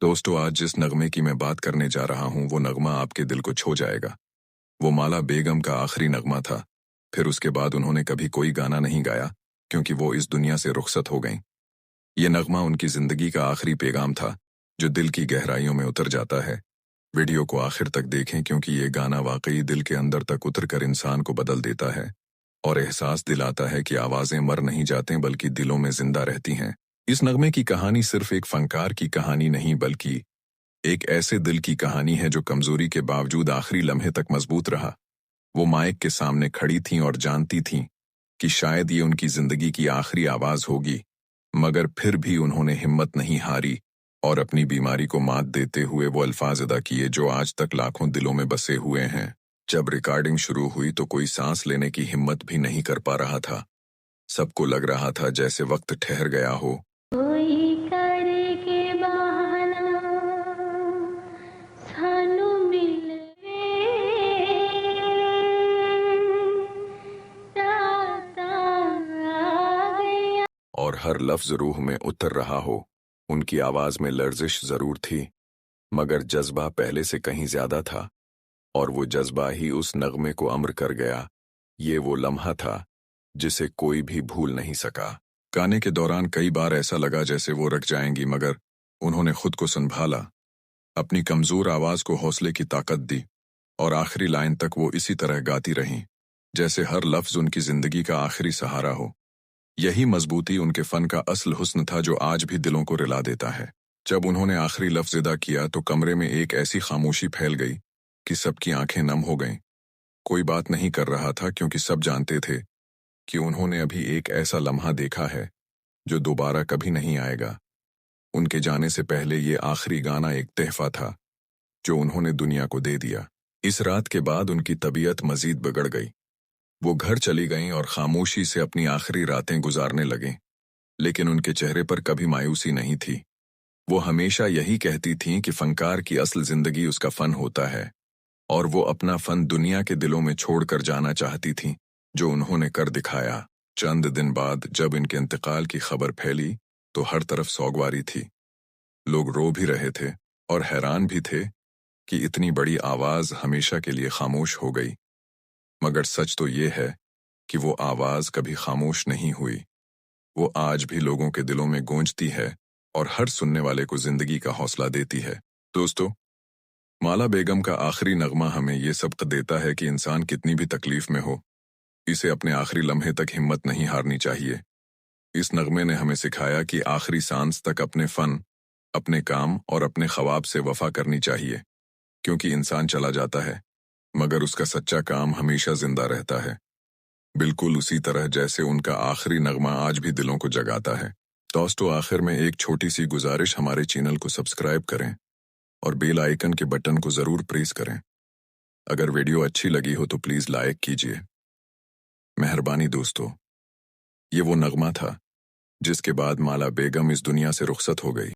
दोस्तों, आज जिस नगमे की मैं बात करने जा रहा हूँ वो नगमा आपके दिल को छू जाएगा। वो माला बेगम का आखिरी नगमा था। फिर उसके बाद उन्होंने कभी कोई गाना नहीं गाया क्योंकि वो इस दुनिया से रुखसत हो गईं। ये नगमा उनकी जिंदगी का आखिरी पैगाम था जो दिल की गहराइयों में उतर जाता है। वीडियो को आखिर तक देखें क्योंकि ये गाना वाकई दिल के अंदर तक उतर कर इंसान को बदल देता है और एहसास दिलाता है कि आवाजें मर नहीं जाती बल्कि दिलों में जिंदा रहती हैं। इस नगमे की कहानी सिर्फ एक फनकार की कहानी नहीं बल्कि एक ऐसे दिल की कहानी है जो कमजोरी के बावजूद आखिरी लम्हे तक मजबूत रहा। वो माइक के सामने खड़ी थीं और जानती थीं कि शायद ये उनकी जिंदगी की आखिरी आवाज होगी, मगर फिर भी उन्होंने हिम्मत नहीं हारी और अपनी बीमारी को मात देते हुए वो अल्फाज अदा किए जो आज तक लाखों दिलों में बसे हुए हैं। जब रिकॉर्डिंग शुरू हुई तो कोई सांस लेने की हिम्मत भी नहीं कर पा रहा था। सबको लग रहा था जैसे वक्त ठहर गया हो। कोई करके बहाना सानू मिले राता आ गया। और हर लफ्ज रूह में उतर रहा हो। उनकी आवाज में लर्जिश जरूर थी, मगर जज्बा पहले से कहीं ज्यादा था और वो जज्बा ही उस नगमे को अमर कर गया। ये वो लम्हा था जिसे कोई भी भूल नहीं सका। गाने के दौरान कई बार ऐसा लगा जैसे वो रख जाएंगी, मगर उन्होंने खुद को संभाला, अपनी कमजोर आवाज को हौसले की ताकत दी और आखिरी लाइन तक वो इसी तरह गाती रहीं जैसे हर लफ्ज उनकी जिंदगी का आखिरी सहारा हो। यही मजबूती उनके फन का असल हुस्न था जो आज भी दिलों को रिला देता है। जब उन्होंने आखिरी लफ्ज अदा किया तो कमरे में एक ऐसी खामोशी फैल गई कि सबकी आंखें नम हो गईं। कोई बात नहीं कर रहा था क्योंकि सब जानते थे कि उन्होंने अभी एक ऐसा लम्हा देखा है जो दोबारा कभी नहीं आएगा। उनके जाने से पहले ये आखिरी गाना एक तोहफा था जो उन्होंने दुनिया को दे दिया। इस रात के बाद उनकी तबीयत मजीद बिगड़ गई। वो घर चली गईं और खामोशी से अपनी आखिरी रातें गुजारने लगीं, लेकिन उनके चेहरे पर कभी मायूसी नहीं थी। वो हमेशा यही कहती थीं कि फनकार की असल जिंदगी उसका फन होता है और वो अपना फन दुनिया के दिलों में छोड़कर जाना चाहती थीं, जो उन्होंने कर दिखाया। चंद दिन बाद जब इनके इंतकाल की खबर फैली तो हर तरफ सोगवारी थी। लोग रो भी रहे थे और हैरान भी थे कि इतनी बड़ी आवाज हमेशा के लिए खामोश हो गई। मगर सच तो ये है कि वो आवाज कभी खामोश नहीं हुई। वो आज भी लोगों के दिलों में गूंजती है और हर सुनने वाले को जिंदगी का हौसला देती है। दोस्तों, माला बेगम का आखिरी नगमा हमें ये सबक देता है कि इंसान कितनी भी तकलीफ में हो, इसे अपने आखिरी लम्हे तक हिम्मत नहीं हारनी चाहिए। इस नगमे ने हमें सिखाया कि आखिरी सांस तक अपने फन, अपने काम और अपने ख्वाब से वफा करनी चाहिए, क्योंकि इंसान चला जाता है मगर उसका सच्चा काम हमेशा जिंदा रहता है, बिल्कुल उसी तरह जैसे उनका आखिरी नगमा आज भी दिलों को जगाता है। दोस्तों, आखिर में एक छोटी सी गुजारिश, हमारे चैनल को सब्सक्राइब करें और बेल आइकन के बटन को जरूर प्रेस करें। अगर वीडियो अच्छी लगी हो तो प्लीज लाइक कीजिए। मेहरबानी दोस्तों। ये वो नगमा था जिसके बाद माला बेगम इस दुनिया से रुखसत हो गई।